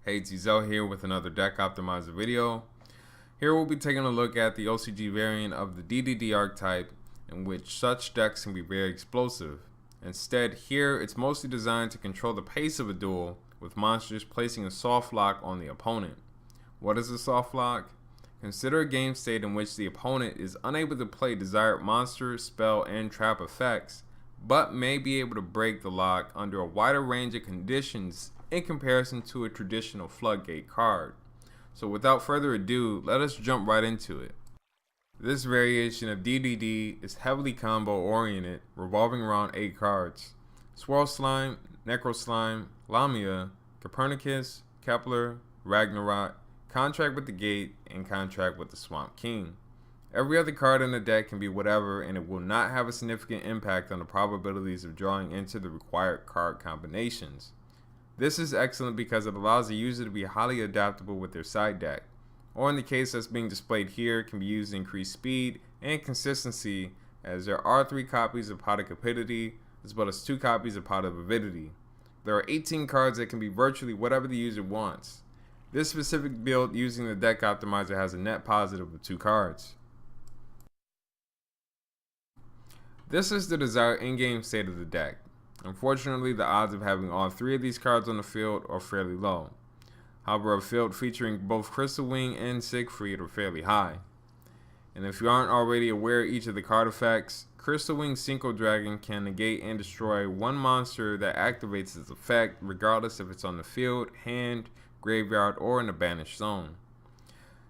Hey, it's Ezel here with another deck optimizer video. Here we'll be taking a look at the OCG variant of the DDD archetype, in which such decks can be very explosive. Instead, here it's mostly designed to control the pace of a duel, with monsters placing a soft lock on the opponent. What is a soft lock? Consider a game state in which the opponent is unable to play desired monster, spell, and trap effects, but may be able to break the lock under a wider range of conditions in comparison to a traditional floodgate card. So without further ado, let us jump right into it. This variation of DDD is heavily combo oriented, revolving around 8 cards: Swirl Slime, Necro Slime, Lamia, Copernicus, Kepler, Ragnarok, Contract with the Gate, and Contract with the Swamp King. Every other card in the deck can be whatever, and it will not have a significant impact on the probabilities of drawing into the required card combinations. This is excellent because it allows the user to be highly adaptable with their side deck, or in the case that's being displayed here, can be used to increase speed and consistency, as there are 3 copies of Pot of Cupidity as well as 2 copies of Pot of Avidity. There are 18 cards that can be virtually whatever the user wants. This specific build using the deck optimizer has a net positive of 2 cards. This is the desired in-game state of the deck. Unfortunately, the odds of having all 3 of these cards on the field are fairly low. However, a field featuring both Crystal Wing and Siegfried are fairly high. And if you aren't already aware of each of the card effects, Crystal Wing Synchro Dragon can negate and destroy one monster that activates its effect, regardless if it's on the field, hand, graveyard, or in the banished zone.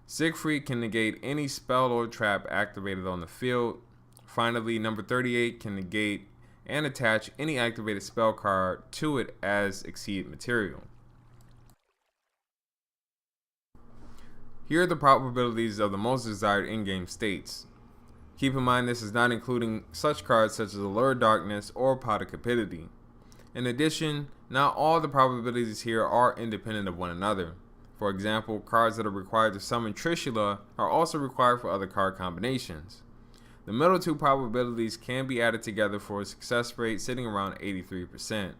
Siegfried can negate any spell or trap activated on the field. Finally, number 38 can negate and attach any activated spell card to it as exceed material. Here are the probabilities of the most desired in-game states. Keep in mind this is not including such cards such as Allure Darkness or Pot of Cupidity. In addition, not all the probabilities here are independent of one another. For example, cards that are required to summon Trishula are also required for other card combinations. The middle 2 probabilities can be added together for a success rate sitting around 83%.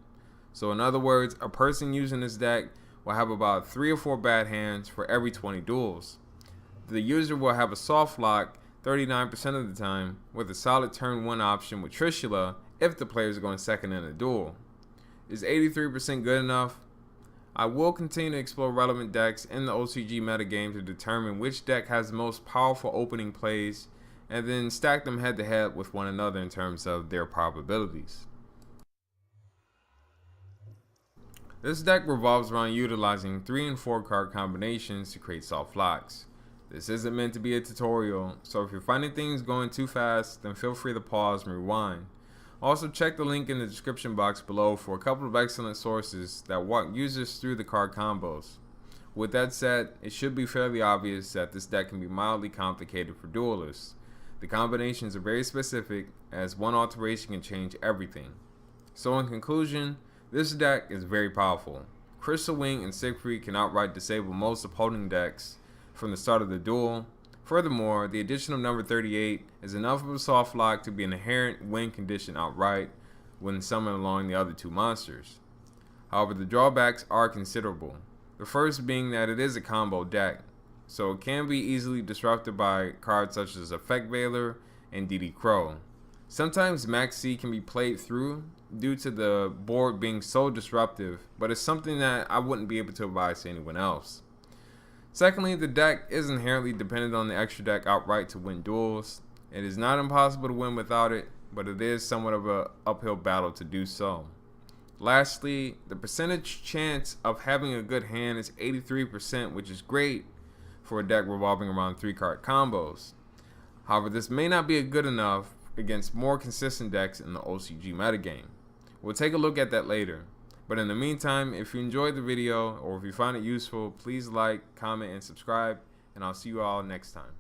So in other words, a person using this deck will have about 3 or 4 bad hands for every 20 duels. The user will have a soft lock 39% of the time, with a solid turn 1 option with Trishula if the player is going second in a duel. Is 83% good enough? I will continue to explore relevant decks in the OCG metagame to determine which deck has the most powerful opening plays, and then stack them head to head with one another in terms of their probabilities. This deck revolves around utilizing 3 and 4 card combinations to create soft locks. This isn't meant to be a tutorial, so if you're finding things going too fast, then feel free to pause and rewind. Also, check the link in the description box below for a couple of excellent sources that walk users through the card combos. With that said, it should be fairly obvious that this deck can be mildly complicated for duelists. The combinations are very specific, as one alteration can change everything. So in conclusion, this deck is very powerful. Crystal Wing and Siegfried can outright disable most opposing decks from the start of the duel. Furthermore, the addition of number 38 is enough of a soft lock to be an inherent win condition outright when summoned along the other 2 monsters. However, the drawbacks are considerable. The first being that it is a combo deck, so it can be easily disrupted by cards such as Effect Veiler and DD Crow. Sometimes Max C can be played through due to the board being so disruptive, but it's something that I wouldn't be able to advise to anyone else. Secondly, the deck is inherently dependent on the extra deck outright to win duels. It is not impossible to win without it, but it is somewhat of an uphill battle to do so. Lastly, the percentage chance of having a good hand is 83%, which is great for a deck revolving around 3 card combos. However, this may not be good enough against more consistent decks in the OCG metagame. We'll take a look at that later. But in the meantime, if you enjoyed the video or if you find it useful, please like, comment, and subscribe, and I'll see you all next time.